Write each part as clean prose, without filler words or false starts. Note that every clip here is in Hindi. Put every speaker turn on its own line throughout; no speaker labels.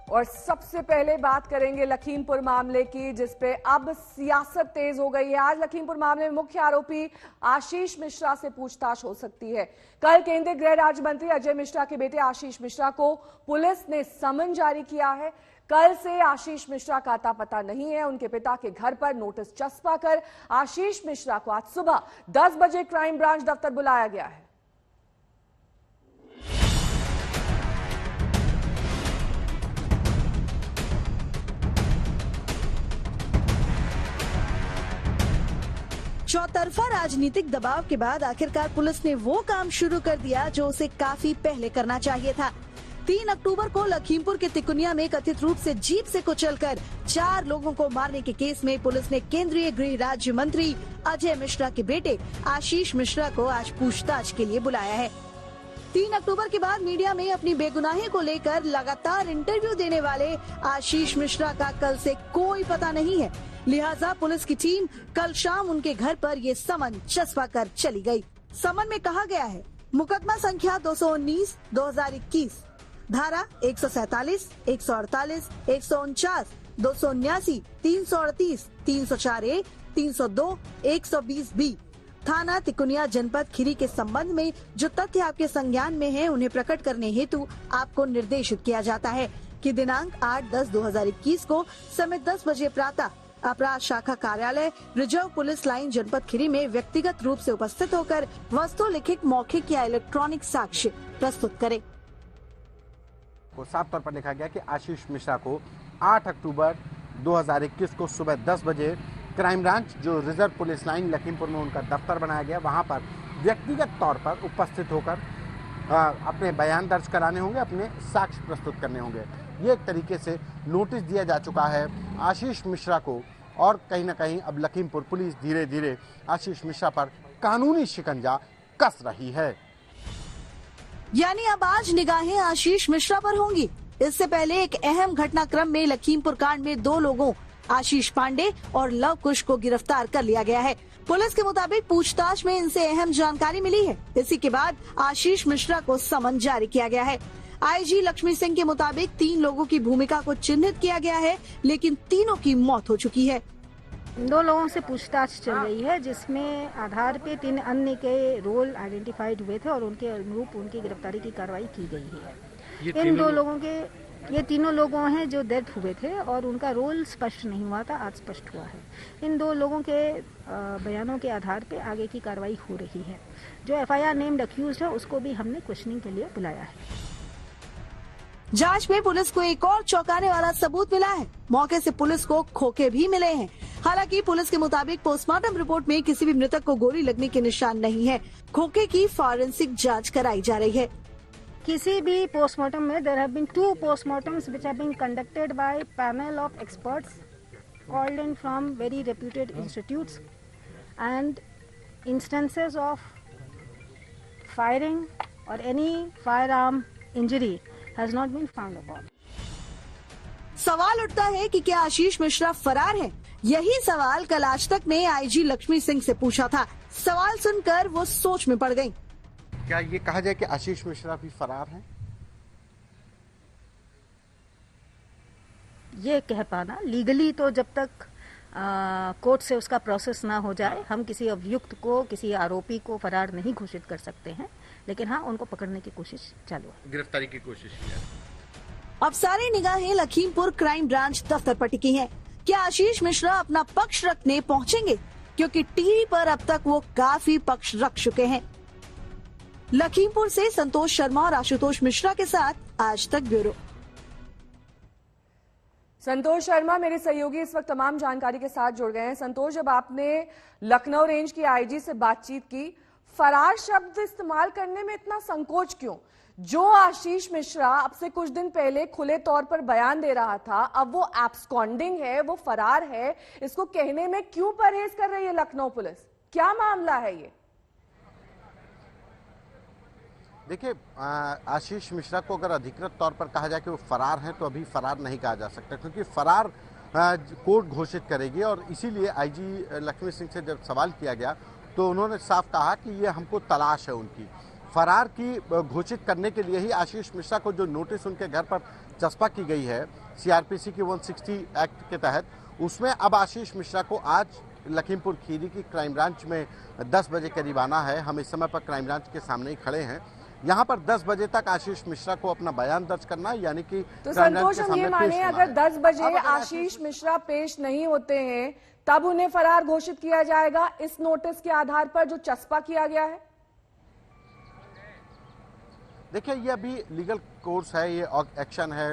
और सबसे पहले बात करेंगे लखीमपुर मामले की, जिसपे अब सियासत तेज हो गई है। आज लखीमपुर मामले में मुख्य आरोपी आशीष मिश्रा से पूछताछ हो सकती है। कल केंद्रीय गृह राज्य मंत्री अजय मिश्रा के बेटे आशीष मिश्रा को पुलिस ने समन जारी किया है। कल से आशीष मिश्रा का अता पता नहीं है। उनके पिता के घर पर नोटिस चस्पा कर आशीष मिश्रा को आज सुबह 10 बजे क्राइम ब्रांच दफ्तर बुलाया गया है।
चौतरफा राजनीतिक दबाव के बाद आखिरकार पुलिस ने वो काम शुरू कर दिया जो उसे काफी पहले करना चाहिए था। 3 अक्टूबर को लखीमपुर के तिकुनिया में कथित रूप से जीप से कुचलकर 4 लोगों को मारने के केस में पुलिस ने केंद्रीय गृह राज्य मंत्री अजय मिश्रा के बेटे आशीष मिश्रा को आज पूछताछ के लिए बुलाया है। 3 अक्टूबर के बाद मीडिया में अपनी बेगुनाही को लेकर लगातार इंटरव्यू देने वाले आशीष मिश्रा का कल से कोई पता नहीं है। लिहाजा पुलिस की टीम कल शाम उनके घर पर ये समन चस्पा कर चली गई। समन में कहा गया है, मुकदमा संख्या 219/2021, धारा 147, 148, 149, 279, 338, 304A, 302, 120B, थाना तिकुनिया जनपद खीरी के संबंध में जो तथ्य आपके संज्ञान में हैं, उन्हें प्रकट करने हेतु आपको निर्देशित किया जाता है कि दिनांक 8/10/2021 को समय 10 बजे प्रातः अपराध शाखा कार्यालय रिजर्व पुलिस लाइन जनपद खीरी में व्यक्तिगत रूप से उपस्थित होकर वस्तु लिखित मौखिक या इलेक्ट्रॉनिक साक्ष्य प्रस्तुत करें।
को साफ तौर पर लिखा गया कि आशीष मिश्रा को 8 अक्टूबर 2021 को सुबह 10 बजे क्राइम ब्रांच जो रिजर्व पुलिस लाइन लखीमपुर में उनका दफ्तर बनाया गया, वहां पर व्यक्तिगत तौर पर उपस्थित होकर अपने बयान दर्ज कराने होंगे, अपने साक्ष्य प्रस्तुत करने होंगे। ये एक तरीके से नोटिस दिया जा चुका है आशीष मिश्रा को और कहीं ना कहीं अब लखीमपुर पुलिस धीरे धीरे आशीष मिश्रा पर कानूनी शिकंजा कस रही है।
यानी अब आज निगाहें आशीष मिश्रा पर होंगी। इससे पहले एक अहम घटनाक्रम में लखीमपुर कांड में 2 लोगों आशीष पांडे और लव कुश को गिरफ्तार कर लिया गया है। पुलिस के मुताबिक पूछताछ में इनसे अहम जानकारी मिली है। इसी के बाद आशीष मिश्रा को समन जारी किया गया है। आईजी लक्ष्मी सिंह के मुताबिक 3 लोगों की भूमिका को चिन्हित किया गया है, लेकिन तीनों की मौत हो चुकी है।
2 लोगों से पूछताछ चल रही है, जिसमें आधार पे 3 अन्य के रोल आइडेंटिफाइड हुए थे और उनके अनुरूप उनकी गिरफ्तारी की कार्रवाई की गई है। इन 2 लोगों के ये तीनों लोगों हैं जो डेथ हुए थे और उनका रोल स्पष्ट नहीं हुआ था, आज स्पष्ट हुआ है। इन 2 लोगों के बयानों के आधार पे आगे की कार्रवाई हो रही है। जो एफआईआर नेम्ड अक्यूज्ड है उसको भी हमने क्वेश्चनिंग के लिए बुलाया है।
जांच में पुलिस को एक और चौंकाने वाला सबूत मिला है। मौके से पुलिस को खोखे भी मिले हैं। हालांकि पुलिस के मुताबिक पोस्टमार्टम रिपोर्ट में किसी भी मृतक को गोली लगने के निशान नहीं है। खोखे की फॉरेंसिक जांच कराई जा रही है।
किसी भी पोस्टमार्टम में there have been 2 postmortems which have been conducted by panel of experts called in from very reputed institutes and instances of firing और any firearm injury has not been found upon.
सवाल उठता है कि क्या आशीष मिश्रा फरार है? यही सवाल कल आज तक ने आईजी लक्ष्मी सिंह से पूछा था। सवाल सुनकर वो सोच में पड़ गईं।
क्या ये कहा जाए कि आशीष मिश्रा भी फरार हैं?
ये कह पाना लीगली तो जब तक कोर्ट से उसका प्रोसेस ना हो जाए, हम किसी अभियुक्त को, किसी आरोपी को फरार नहीं घोषित कर सकते हैं, लेकिन हाँ उनको पकड़ने की कोशिश चालू है,
गिरफ्तारी की कोशिश है।
अब सारी निगाहें लखीमपुर क्राइम ब्रांच दफ्तर पर टिकी हैं। क्या आशीष मिश्रा अपना पक्ष रखने पहुंचेंगे? क्योंकि टीवी पर अब तक वो काफी पक्ष रख चुके हैं। लखीमपुर से संतोष शर्मा और आशुतोष मिश्रा के साथ आज तक ब्यूरो।
संतोष शर्मा मेरे सहयोगी इस वक्त तमाम जानकारी के साथ जुड़ गए हैं। संतोष, जब आपने लखनऊ रेंज की आईजी से बातचीत की, फरार शब्द इस्तेमाल करने में इतना संकोच क्यों? जो आशीष मिश्रा अब से कुछ दिन पहले खुले तौर पर बयान दे रहा था, अब वो एब्सकॉन्डिंग है, वो फरार है, इसको कहने में क्यों परहेज कर रही है लखनऊ पुलिस? क्या मामला है ये?
देखिए, आशीष मिश्रा को अगर अधिकृत तौर पर कहा जाए कि वो फरार हैं, तो अभी फरार नहीं कहा जा सकता, क्योंकि फरार कोर्ट घोषित करेगी। और इसीलिए आईजी लक्ष्मी सिंह से जब सवाल किया गया तो उन्होंने साफ कहा कि ये हमको तलाश है उनकी। फरार की घोषित करने के लिए ही आशीष मिश्रा को जो नोटिस उनके घर पर चस्पा की गई है सीआरपीसी की 160 एक्ट के तहत, उसमें अब आशीष मिश्रा को आज लखीमपुर खीरी की क्राइम ब्रांच में 10 बजे करीब आना है। हम इस समय पर क्राइम ब्रांच के सामने ही खड़े हैं। यहाँ पर 10 बजे तक आशीष मिश्रा को अपना बयान दर्ज करना है, यानी कि
तो संतोष हम ये माने अगर 10 बजे आशीष मिश्रा पेश नहीं होते हैं तब उन्हें फरार घोषित किया जाएगा इस नोटिस के आधार पर जो चस्पा किया गया है।
देखिए, ये अभी लीगल कोर्स है, ये एक्शन है,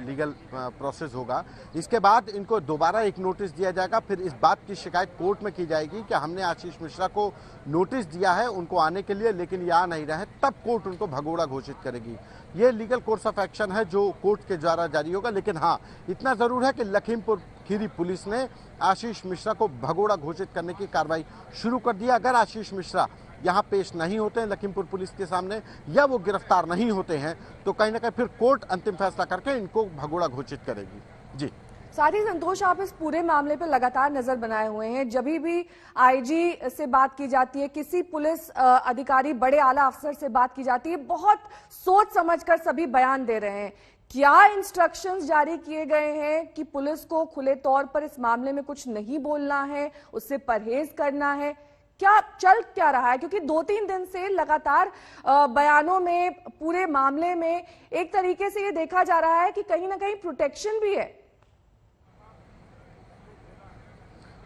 लीगल प्रोसेस होगा। इसके बाद इनको दोबारा एक नोटिस दिया जाएगा, फिर इस बात की शिकायत कोर्ट में की जाएगी कि हमने आशीष मिश्रा को नोटिस दिया है उनको आने के लिए, लेकिन ये आ नहीं रहे, तब कोर्ट उनको भगोड़ा घोषित करेगी। ये लीगल कोर्स ऑफ एक्शन है जो कोर्ट के द्वारा जारी होगा। लेकिन हाँ, इतना जरूर है कि लखीमपुर खीरी पुलिस ने आशीष मिश्रा को भगोड़ा घोषित करने की कार्रवाई शुरू कर दी। अगर आशीष मिश्रा यहाँ पेश नहीं होते हैं लखीमपुर पुलिस के सामने या वो गिरफ्तार नहीं होते हैं तो कहीं ना कहीं फिर कोर्ट अंतिम फैसला करके इनको भगोड़ा घोषित करेगी। जी,
साथ ही संतोष, आप इस पूरे मामले पर लगातार नजर बनाए हुए हैं। जब भी आईजी से बात की जाती है, किसी पुलिस अधिकारी, बड़े आला अफसर से बात की जाती है, बहुत सोच समझकर सभी बयान दे रहे हैं। क्या इंस्ट्रक्शंस जारी किए गए हैं कि पुलिस को खुले तौर पर इस मामले में कुछ नहीं बोलना है, उससे परहेज करना है? क्या चल क्या रहा है? क्योंकि 2-3 दिन से लगातार बयानों में, पूरे मामले में एक तरीके से ये देखा जा रहा है कि कहीं ना कहीं प्रोटेक्शन भी है।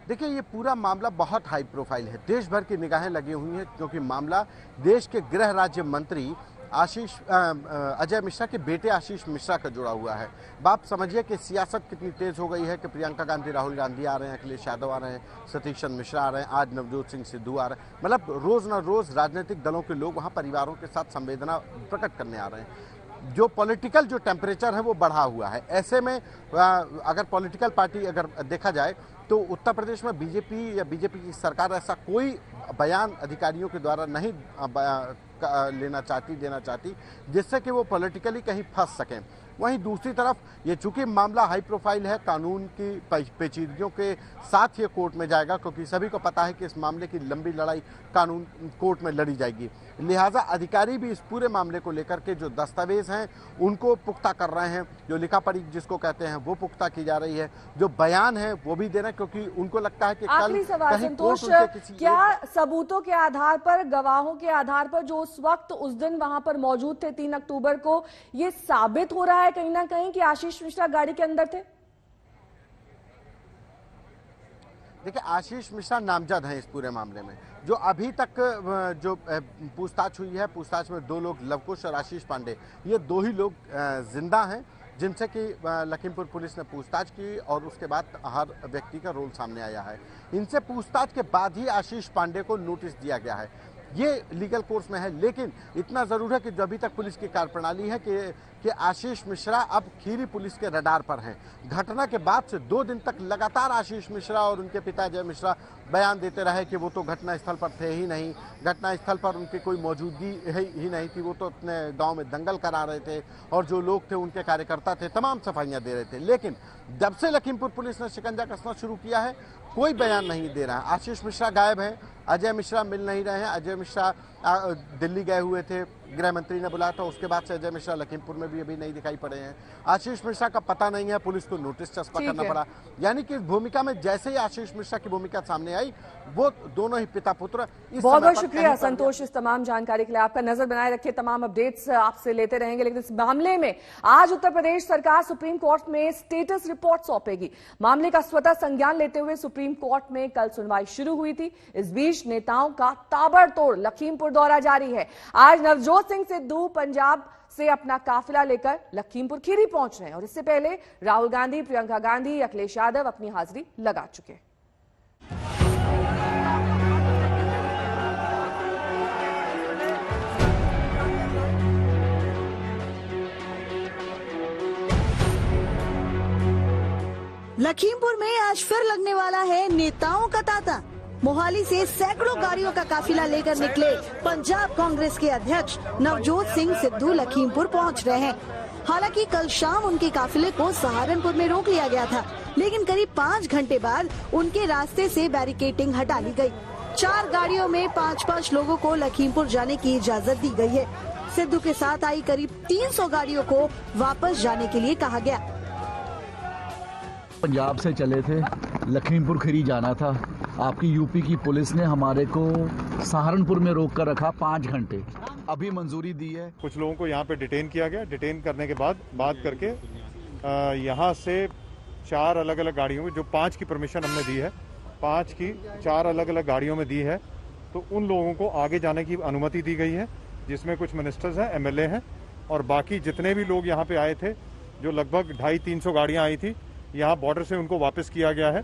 देखिए, ये पूरा मामला बहुत हाई प्रोफाइल है, देश भर की निगाहें लगी हुई हैं, क्योंकि मामला देश के गृह राज्य मंत्री अजय मिश्रा के बेटे आशीष मिश्रा का जुड़ा हुआ है। बाप समझिए कि सियासत कितनी तेज हो गई है कि प्रियंका गांधी, राहुल गांधी आ रहे हैं, अखिलेश यादव आ रहे हैं, सतीश चंद्र मिश्रा आ रहे हैं, आज नवजोत सिंह सिद्धू आ रहे हैं। मतलब रोज न रोज राजनीतिक दलों के लोग वहां परिवारों के साथ संवेदना प्रकट करने आ रहे हैं। जो पॉलिटिकल जो टेम्परेचर है वो बढ़ा हुआ है। ऐसे में अगर पॉलिटिकल पार्टी अगर देखा जाए तो उत्तर प्रदेश में बीजेपी या बीजेपी की सरकार ऐसा कोई बयान अधिकारियों के द्वारा नहीं देना चाहती जिससे कि वो पॉलिटिकली कहीं फंस सकें। वहीं दूसरी तरफ ये चूंकि मामला हाई प्रोफाइल है, कानून की पेचीदगियों के साथ ये कोर्ट में जाएगा, क्योंकि सभी को पता है कि इस मामले की लंबी लड़ाई कानून कोर्ट में लड़ी जाएगी। लिहाजा अधिकारी भी इस पूरे मामले को लेकर के जो दस्तावेज हैं उनको पुख्ता कर रहे हैं, जो लिखा पढ़ी जिसको कहते हैं वो पुख्ता की जा रही है, जो बयान है वो भी देना, क्योंकि उनको लगता है कि
आखिरी सवाल संतोष, क्या सबूतों के आधार पर, गवाहों के आधार पर जो उस वक्त उस दिन वहां पर मौजूद थे 3 अक्टूबर को, ये साबित हो रहा है कहीं ना कहीं कि आशीष मिश्रा गाड़ी के अंदर थे?
देखिए, आशीष मिश्रा नामजद हैं इस पूरे मामले में। जो अभी तक जो पूछताछ हुई है, पूछताछ में 2 लोग, लवकुश और आशीष पांडे, ये 2 ही लोग जिंदा हैं जिनसे कि लखीमपुर पुलिस ने पूछताछ की और उसके बाद हर व्यक्ति का रोल सामने आया है। इनसे पूछताछ के बाद ही आशीष पांडे को नोटिस दिया गया है। ये लीगल कोर्स में है, लेकिन इतना जरूर है कि जो अभी तक पुलिस की कार्यप्रणाली है कि आशीष मिश्रा अब खीरी पुलिस के रडार पर हैं। घटना के बाद से 2 दिन तक लगातार आशीष मिश्रा और उनके पिता अजय मिश्रा बयान देते रहे कि वो तो घटना स्थल पर थे ही नहीं, घटना स्थल पर उनकी कोई मौजूदगी ही नहीं थी, वो तो अपने गांव में दंगल करा रहे थे और जो लोग थे उनके कार्यकर्ता थे, तमाम सफाइयां दे रहे थे। लेकिन जब से लखीमपुर पुलिस ने शिकंजा कसना शुरू किया है, कोई बयान नहीं दे रहा है। आशीष मिश्रा गायब हैं, अजय मिश्रा मिल नहीं रहे हैं। अजय मिश्रा दिल्ली गए हुए थे, गृह मंत्री ने बुलाया था, उसके बाद से अजय मिश्रा लखीमपुर में भी अभी नहीं दिखाई पड़े हैं। आशीष मिश्रा का पता नहीं है, पुलिस को नोटिस चस्पा करना पड़ा। यानी कि इस भूमिका में जैसे ही आशीष मिश्रा की भूमिका सामने आई, वो दोनों ही पिता पुत्र।
बहुत बहुत शुक्रिया संतोष इस तमाम जानकारी के लिए। आपका नजर बनाए रखिए, तमाम अपडेट्स आपसे लेते रहेंगे। लेकिन इस मामले में आज उत्तर प्रदेश सरकार सुप्रीम कोर्ट में स्टेटस रिपोर्ट सौंपेगी। मामले का स्वतः संज्ञान लेते हुए सुप्रीम कोर्ट में कल सुनवाई शुरू हुई थी। इस बीच नेताओं का ताबड़तोड़ लखीमपुर दौरा जारी है। आज नवजोत सिंह सिद्धू पंजाब से अपना काफिला लेकर लखीमपुर खीरी पहुंच रहे हैं और इससे पहले राहुल गांधी, प्रियंका गांधी, अखिलेश यादव अपनी हाजिरी लगा चुके हैं।
लखीमपुर में आज फिर लगने वाला है नेताओं का तांता। मोहाली से सैकड़ों गाड़ियों का काफिला लेकर निकले पंजाब कांग्रेस के अध्यक्ष नवजोत सिंह सिद्धू लखीमपुर पहुंच रहे हैं। हालांकि कल शाम उनके काफिले को सहारनपुर में रोक लिया गया था, लेकिन करीब 5 घंटे बाद उनके रास्ते से बैरिकेडिंग हटा ली गई। 4 गाड़ियों में 5-5 लोगों को लखीमपुर जाने की इजाजत दी गई है। सिद्धू के साथ आई करीब 300 गाड़ियों को वापस जाने के लिए कहा गया।
पंजाब से चले थे, लखीमपुर खीरी जाना था। आपकी यूपी की पुलिस ने हमारे को सहारनपुर में रोक कर रखा 5 घंटे। अभी मंजूरी दी है।
कुछ लोगों को यहाँ पे डिटेन किया गया। डिटेन करने के बाद बात करके यहाँ से 4 अलग अलग गाड़ियों में, जो 5 की परमिशन हमने दी है, 5 की 4 अलग अलग गाड़ियों में दी है, तो उन लोगों को आगे जाने की अनुमति दी गई है, जिसमें कुछ मिनिस्टर्स हैं, एमएलए हैं, और बाकी जितने भी लोग यहाँ पे आए थे, जो लगभग 250-300 गाड़ियाँ आई थी, यहाँ बॉर्डर से उनको वापस किया गया है।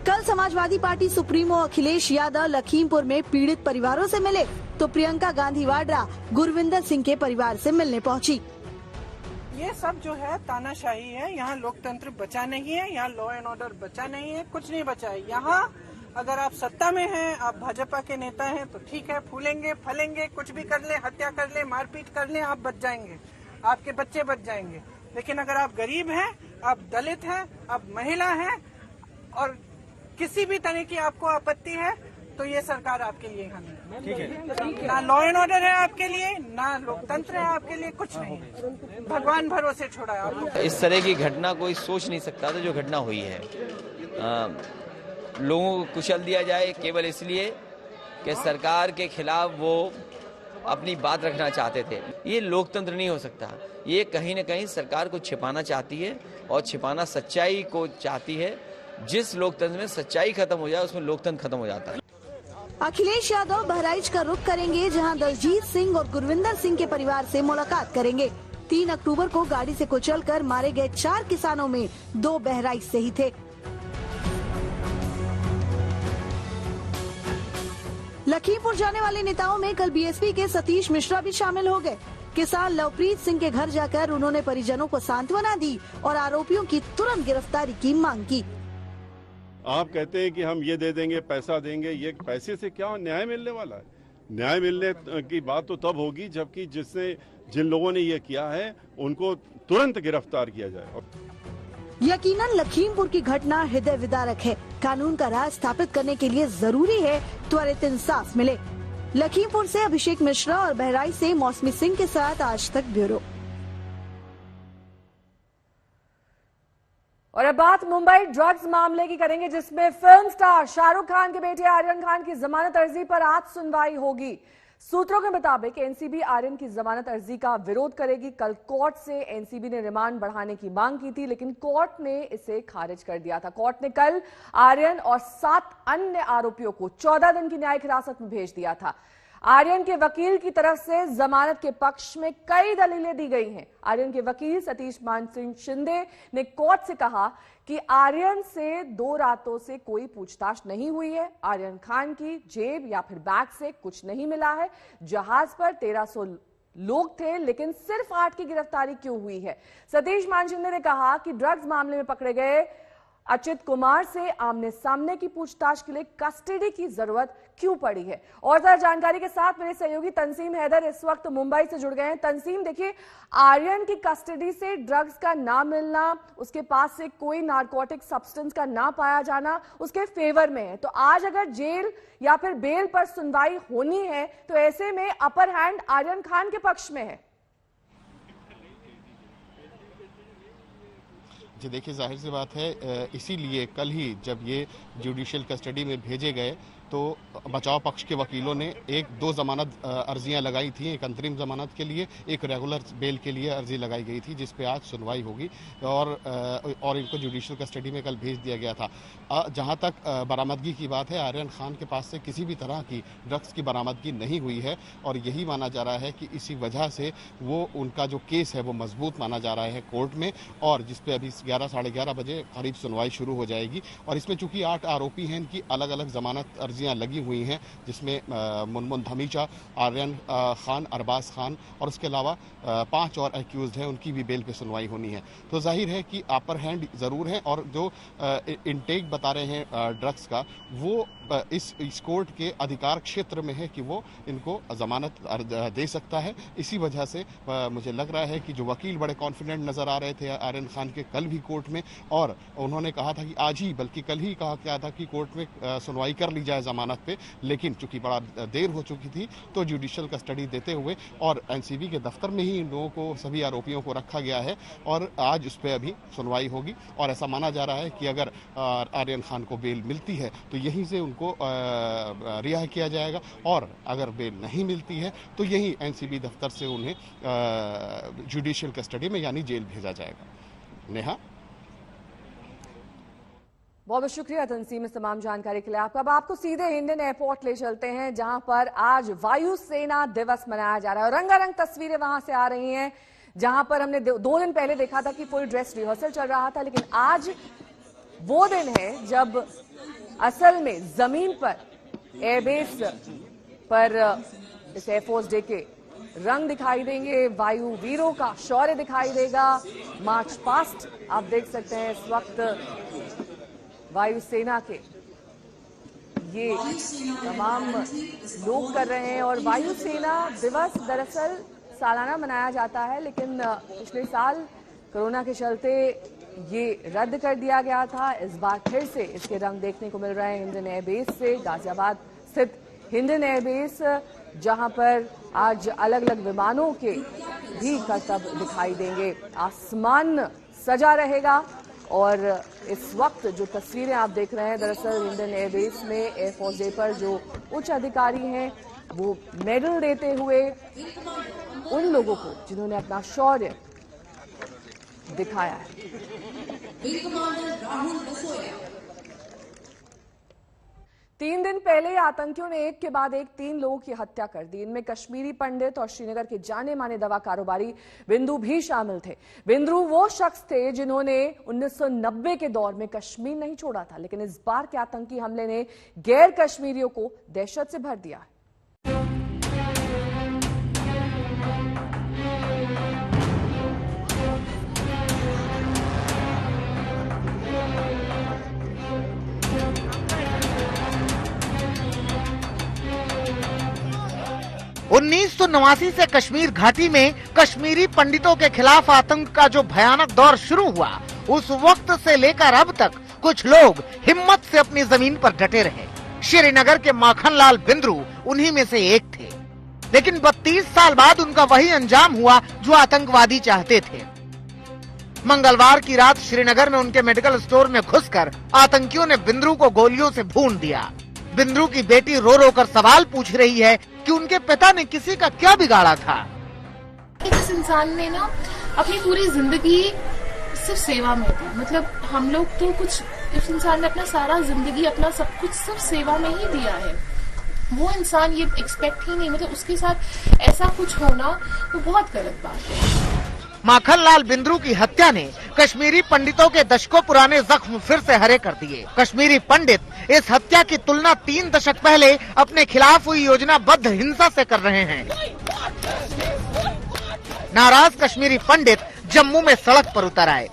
कल समाजवादी पार्टी सुप्रीमो अखिलेश यादव लखीमपुर में पीड़ित परिवारों से मिले, तो प्रियंका गांधी वाड्रा गुरविंदर सिंह के परिवार से मिलने पहुंची।
ये सब जो है तानाशाही है, यहाँ लोकतंत्र बचा नहीं है, यहाँ लॉ एंड ऑर्डर बचा नहीं है, कुछ नहीं बचा है। यहाँ अगर आप सत्ता में हैं, आप भाजपा के नेता हैं, तो ठीक है, फूलेंगे फलेंगे, कुछ भी कर ले, हत्या कर ले, मारपीट कर ले, आप बच जाएंगे, आपके बच्चे बच जाएंगे। लेकिन अगर आप गरीब हैं, आप दलित हैं, आप महिला हैं और किसी भी तरह की आपको आपत्ति है, तो ये सरकार आपके लिए यहाँ नहीं। ना लॉ एंड ऑर्डर है आपके लिए, ना लोकतंत्र है आपके लिए, कुछ नहीं है। भगवान भरोसे छोड़ा है आपको।
इस तरह की घटना कोई सोच नहीं सकता था जो घटना हुई है। लोगों को कुचल दिया जाए केवल इसलिए कि सरकार के खिलाफ वो अपनी बात रखना चाहते थे। ये लोकतंत्र नहीं हो सकता। ये कहीं न कहीं सरकार को छिपाना चाहती है और छिपाना सच्चाई को चाहती है। जिस लोकतंत्र में सच्चाई खत्म हो जाए, उसमें लोकतंत्र खत्म हो जाता है।
अखिलेश यादव बहराइच का रुख करेंगे, जहां दलजीत सिंह और गुरविंदर सिंह के परिवार से मुलाकात करेंगे। 3 अक्टूबर को गाड़ी से कुचलकर मारे गए 4 किसानों में 2 बहराइच से ही थे। लखीमपुर जाने वाले नेताओं में कल बीएसपी के सतीश मिश्रा भी शामिल हो गए। किसान लवप्रीत सिंह के घर जाकर उन्होंने परिजनों को सांत्वना दी और आरोपियों की तुरंत गिरफ्तारी की मांग की।
आप कहते हैं कि हम ये दे देंगे, पैसा देंगे, ये पैसे से क्या न्याय मिलने वाला है? न्याय मिलने की बात तो तब होगी जबकि जिन लोगों ने ये किया है उनको तुरंत गिरफ्तार किया जाए।
यकीनन लखीमपुर की घटना हृदय विदारक है। कानून का राज स्थापित करने के लिए जरूरी है त्वरित इंसाफ मिले। लखीमपुर से अभिषेक मिश्रा और बहराइच से मौसमी सिंह के साथ आज तक ब्यूरो।
और अब बात मुंबई ड्रग्स मामले की करेंगे, जिसमें फिल्म स्टार शाहरुख खान के बेटे आर्यन खान की जमानत अर्जी पर आज सुनवाई होगी। सूत्रों के मुताबिक एनसीबी आर्यन की जमानत अर्जी का विरोध करेगी। कल कोर्ट से एनसीबी ने रिमांड बढ़ाने की मांग की थी, लेकिन कोर्ट ने इसे खारिज कर दिया था। कोर्ट ने कल आर्यन और 7 अन्य आरोपियों को 14 दिन की न्यायिक हिरासत में भेज दिया था। आर्यन के वकील की तरफ से जमानत के पक्ष में कई दलीलें दी गई हैं। आर्यन के वकील सतीश मान सिंह शिंदे ने कोर्ट से कहा कि आर्यन से 2 रातों से कोई पूछताछ नहीं हुई है। आर्यन खान की जेब या फिर बैग से कुछ नहीं मिला है। जहाज पर 1300 लोग थे, लेकिन सिर्फ 8 की गिरफ्तारी क्यों हुई है? सतीश मान शिंदे ने कहा कि ड्रग्स मामले में पकड़े गए अचित कुमार से आमने सामने की पूछताछ के लिए कस्टडी की जरूरत क्यों पड़ी है? और ज्यादा जानकारी के साथ मेरे सहयोगी तंसीम हैदर इस वक्त मुंबई से जुड़ गए हैं। तंसीम, देखिए, आर्यन की कस्टडी से ड्रग्स का ना मिलना, उसके पास से कोई नारकोटिक सब्सटेंस का ना पाया जाना उसके फेवर में है। तो आज अगर जेल या फिर बेल पर सुनवाई होनी है, तो ऐसे में अपर हैंड आर्यन खान के पक्ष में है।
जी देखिए, जाहिर सी बात है, इसीलिए कल ही जब ये जुडिशियल कस्टडी में भेजे गए तो बचाव पक्ष के वकीलों ने 1-2 जमानत अर्जियां लगाई थी। एक अंतरिम जमानत के लिए, एक रेगुलर बेल के लिए अर्जी लगाई गई थी, जिस पे आज सुनवाई होगी और इनको जुडिशियल कस्टडी में कल भेज दिया गया था। जहां तक बरामदगी की बात है, आर्यन खान के पास से किसी भी तरह की ड्रग्स की बरामदगी नहीं हुई है और यही माना जा रहा है कि इसी वजह से वो उनका जो केस है वो मजबूत माना जा रहा है कोर्ट में, और जिसपे अभी 11 साढ़े 11 बजे करीब सुनवाई शुरू हो जाएगी। और इसमें चूंकि 8 आरोपी हैं, इनकी अलग अलग जमानत अर्जियां लगी हुई हैं, जिसमें मुनमुन धमीचा, आर्यन खान, अरबाज खान और उसके अलावा 5 और एक्यूज्ड हैं, उनकी भी बेल पे सुनवाई होनी है। तो जाहिर है कि अपर हैंड जरूर है और जो इनटेक बता रहे हैं ड्रग्स का, वो इस कोर्ट के अधिकार क्षेत्र में है कि वो इनको जमानत दे सकता है। इसी वजह से मुझे लग रहा है कि जो वकील बड़े कॉन्फिडेंट नजर आ रहे थे आर्यन खान के कल भी कोर्ट में, और उन्होंने कहा था कि आज ही बल्कि कल ही कहा क्या था कि कोर्ट में सुनवाई कर ली जाए जमानत पे, लेकिन चूंकि बड़ा देर हो चुकी थी तो जुडिशियल कस्टडी देते हुए और एनसीबी के दफ्तर में ही इन लोगों को, सभी आरोपियों को रखा गया है और आज उस पर अभी सुनवाई होगी। और ऐसा माना जा रहा है कि अगर आर्यन खान को बेल मिलती है तो यहीं से उनको रिहा किया जाएगा और अगर बेल नहीं मिलती है तो यही एनसीबी दफ्तर से उन्हें जुडिशियल कस्टडी में यानी जेल भेजा जाएगा। नेहा,
बहुत बहुत शुक्रिया तंसीम इस तमाम जानकारी के लिए आपका। अब आपको सीधे इंडियन एयरपोर्ट ले चलते हैं जहां पर आज वायुसेना दिवस मनाया जा रहा है और रंगारंग तस्वीरें वहां से आ रही हैं, जहां पर हमने 2 दिन पहले देखा था कि फुल ड्रेस रिहर्सल चल रहा था, लेकिन आज वो दिन है जब असल में जमीन पर एयरबेस पर इस एयरफोर्स डे के रंग दिखाई देंगे, वायु वीरों का शौर्य दिखाई देगा। मार्च पास्ट आप देख सकते हैं इस वक्त वायुसेना के ये तमाम लोग कर रहे हैं। और वायुसेना दिवस दरअसल सालाना मनाया जाता है, लेकिन पिछले साल कोरोना के चलते ये रद्द कर दिया गया था। इस बार फिर से इसके रंग देखने को मिल रहे हैं इंडियन एयरबेस से, गाजियाबाद स्थित इंडियन एयरबेस, जहां पर आज अलग अलग विमानों के भी करतब दिखाई देंगे। आसमान सजा रहेगा और इस वक्त जो तस्वीरें आप देख रहे हैं, दरअसल इंडियन एयरबेस में एयरफोर्स डे पर जो उच्च अधिकारी हैं वो मेडल देते हुए उन लोगों को जिन्होंने अपना शौर्य दिखाया है। 3 दिन पहले आतंकियों ने एक के बाद एक 3 लोगों की हत्या कर दी। इनमें कश्मीरी पंडित और श्रीनगर के जाने माने दवा कारोबारी बिंदु भी शामिल थे। बिंदु वो शख्स थे जिन्होंने 1990 के दौर में कश्मीर नहीं छोड़ा था, लेकिन इस बार के आतंकी हमले ने गैर कश्मीरियों को दहशत से भर दिया है।
1989 से कश्मीर घाटी में कश्मीरी पंडितों के खिलाफ आतंक का जो भयानक दौर शुरू हुआ, उस वक्त से लेकर अब तक कुछ लोग हिम्मत से अपनी जमीन पर डटे रहे। श्रीनगर के माखनलाल बिंद्रू उन्हीं में से एक थे, लेकिन 32 साल बाद उनका वही अंजाम हुआ जो आतंकवादी चाहते थे। मंगलवार की रात श्रीनगर में उनके मेडिकल स्टोर में घुसकर आतंकियों ने बिंद्रू को गोलियों से भून दिया। बिंद्रू की बेटी रो रो कर सवाल पूछ रही है कि उनके पिता ने किसी का क्या बिगाड़ा था।
इस इंसान ने ना अपनी पूरी जिंदगी सिर्फ सेवा में दी, मतलब हम लोग तो कुछ, इस इंसान ने अपना सारा जिंदगी अपना सब कुछ सिर्फ सेवा में ही दिया है। वो इंसान ये एक्सपेक्ट ही नहीं, मतलब उसके साथ ऐसा कुछ होना वो बहुत गलत बात है।
माखनलाल बिंद्रू की हत्या ने कश्मीरी पंडितों के दशकों पुराने जख्म फिर से हरे कर दिए। कश्मीरी पंडित इस हत्या की तुलना 3 दशक पहले अपने खिलाफ हुई योजनाबद्ध हिंसा से कर रहे हैं। नाराज कश्मीरी पंडित जम्मू में सड़क पर उतर आए।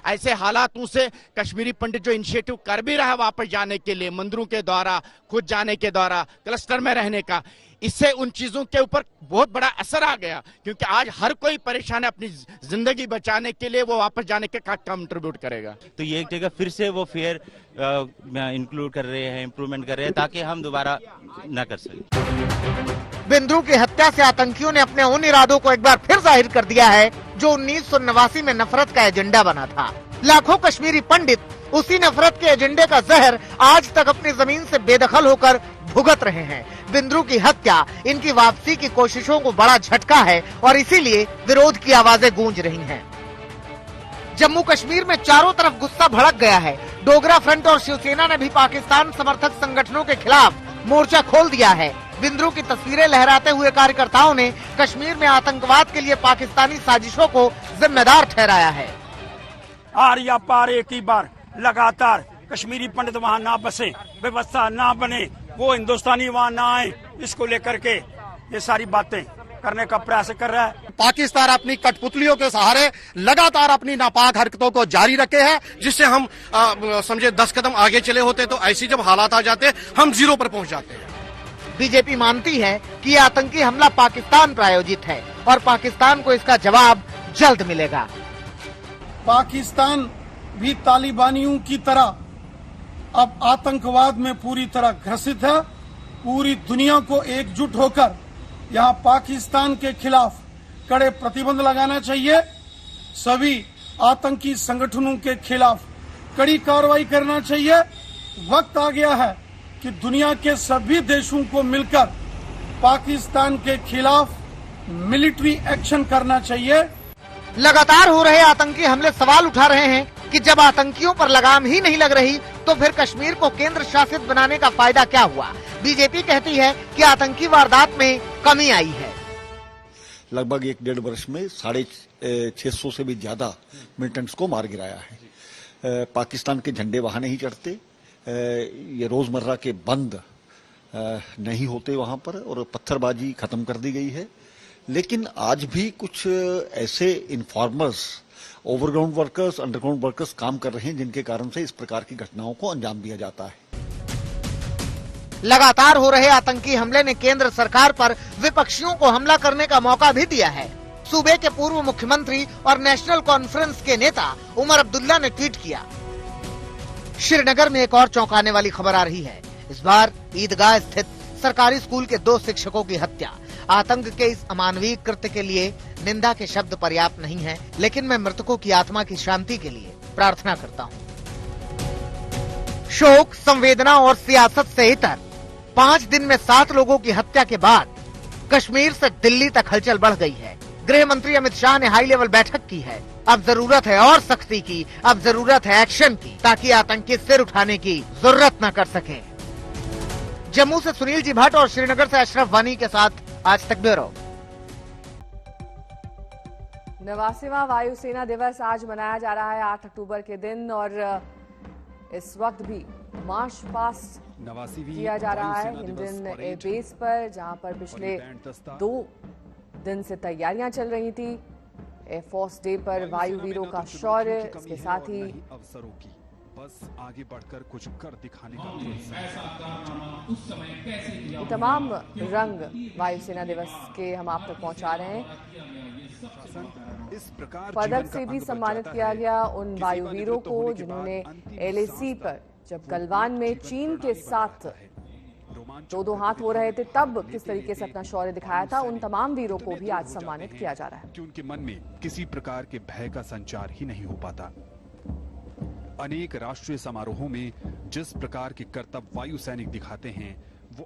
ऐसे हालातों से कश्मीरी पंडित जो इनिशिएटिव कर भी रहा है वापस जाने के लिए, मंदिरों के द्वारा, खुद जाने के द्वारा, क्लस्टर में रहने का, इससे उन चीजों के ऊपर बहुत बड़ा असर आ गया, क्योंकि आज हर कोई परेशान है, अपनी जिंदगी बचाने के लिए वो वापस जाने के कंट्रीब्यूट करेगा।
तो ये एक जगह फिर से वो फेयर इंक्लूड कर रहे हैं, इम्प्रूवमेंट कर रहे हैं, ताकि हम दोबारा न कर सके।
बिंद्रू की हत्या से आतंकियों ने अपने उन इरादों को एक बार फिर जाहिर कर दिया है जो 1989 में नफरत का एजेंडा बना था। लाखों कश्मीरी पंडित उसी नफरत के एजेंडे का जहर आज तक अपनी जमीन से बेदखल होकर भुगत रहे हैं। बिंद्रू की हत्या इनकी वापसी की कोशिशों को बड़ा झटका है और इसीलिए विरोध की आवाजें गूंज रही हैं। जम्मू कश्मीर में चारों तरफ गुस्सा भड़क गया है। डोगरा फ्रंट और शिवसेना ने भी पाकिस्तान समर्थक संगठनों के खिलाफ मोर्चा खोल दिया है। बिंद्रू की तस्वीरें लहराते हुए कार्यकर्ताओं ने कश्मीर में आतंकवाद के लिए पाकिस्तानी साजिशों को जिम्मेदार ठहराया है।
आर या पार एक ही बार लगातार कश्मीरी पंडित वहाँ ना बसे, व्यवस्था ना बने, वो हिंदुस्तानी वहाँ ना आए, इसको लेकर के ये सारी बातें करने का प्रयास कर रहा है।
पाकिस्तान अपनी कठपुतलियों के सहारे लगातार अपनी नापाक हरकतों को जारी रखे है, जिससे हम समझे 10 कदम आगे चले होते तो ऐसी जब हालात आ जाते हम 0 पर पहुँच जाते हैं।
बीजेपी मानती है कि ये आतंकी हमला पाकिस्तान प्रायोजित है और पाकिस्तान को इसका जवाब जल्द मिलेगा।
पाकिस्तान भी तालिबानियों की तरह अब आतंकवाद में पूरी तरह ग्रसित है। पूरी दुनिया को एकजुट होकर यहाँ पाकिस्तान के खिलाफ कड़े प्रतिबंध लगाना चाहिए। सभी आतंकी संगठनों के खिलाफ कड़ी कार्रवाई करना चाहिए। वक्त आ गया है कि दुनिया के सभी देशों को मिलकर पाकिस्तान के खिलाफ मिलिट्री एक्शन करना चाहिए।
लगातार हो रहे आतंकी हमले सवाल उठा रहे हैं कि जब आतंकियों पर लगाम ही नहीं लग रही तो फिर कश्मीर को केंद्र शासित बनाने का फायदा क्या हुआ। बीजेपी कहती है कि आतंकी वारदात में कमी आई है।
लगभग 1-1.5 वर्ष में 650 से भी ज्यादा मिलिटेंट्स को मार गिराया है। पाकिस्तान के झंडे वहां नहीं चढ़ते, ये रोजमर्रा के बंद नहीं होते वहां पर, और पत्थरबाजी खत्म कर दी गई है। लेकिन आज भी कुछ ऐसे informers, overground workers, underground workers काम कर रहे हैं जिनके कारण से इस प्रकार की घटनाओं को अंजाम दिया जाता है।
लगातार हो रहे आतंकी हमले ने केंद्र सरकार पर विपक्षियों को हमला करने का मौका भी दिया है। सूबे के पूर्व मुख्यमंत्री और नेशनल कॉन्फ्रेंस के नेता उमर अब्दुल्ला ने ट्वीट किया। श्रीनगर में एक और चौंकाने वाली खबर आ रही है। इस बार ईदगाह स्थित सरकारी स्कूल के 2 शिक्षकों की हत्या। आतंक के इस अमानवीय कृत्य के लिए निंदा के शब्द पर्याप्त नहीं है, लेकिन मैं मृतकों की आत्मा की शांति के लिए प्रार्थना करता हूँ। शोक, संवेदना और सियासत से इतर 5 दिन में 7 लोगों की हत्या के बाद कश्मीर से दिल्ली तक हलचल बढ़ गई है। गृह मंत्री अमित शाह ने हाई लेवल बैठक की है। अब जरूरत है और सख्ती की, अब जरूरत है एक्शन की, ताकि आतंकी सिर उठाने की जरूरत न कर सके। जम्मू से सुनील जी भट्ट और श्रीनगर से अशरफ वानी के साथ आज तक ब्यूरो।
89वां वायुसेना दिवस आज मनाया जा रहा है 8 अक्टूबर के दिन, और इस वक्त भी मार्च पास्ट किया जा रहा है हिंडन एयरबेस पर, जहां पर पिछले 2 दिन से तैयारियां चल रही थी। एयरफोर्स डे पर वायु वीरों का शौर्य, इसके साथ ही
बस आगे बढ़कर कुछ कर दिखाने का
तमाम रंग वायुसेना दिवस के हम आप तक पहुंचा रहे हैं।
इस प्रकार
पदक से भी सम्मानित किया गया उन वायु वीरों को जिन्होंने LAC पर जब गलवान में चीन के साथ 2-2 हाथ हो रहे थे तब किस तरीके से अपना शौर्य दिखाया था, उन तमाम वीरों को भी आज सम्मानित किया जा रहा है।
कि उनके मन में किसी प्रकार के भय का संचार ही नहीं हो पाता। अनेक राष्ट्रीय समारोहों में जिस प्रकार के करतब वायु सैनिक दिखाते हैं वो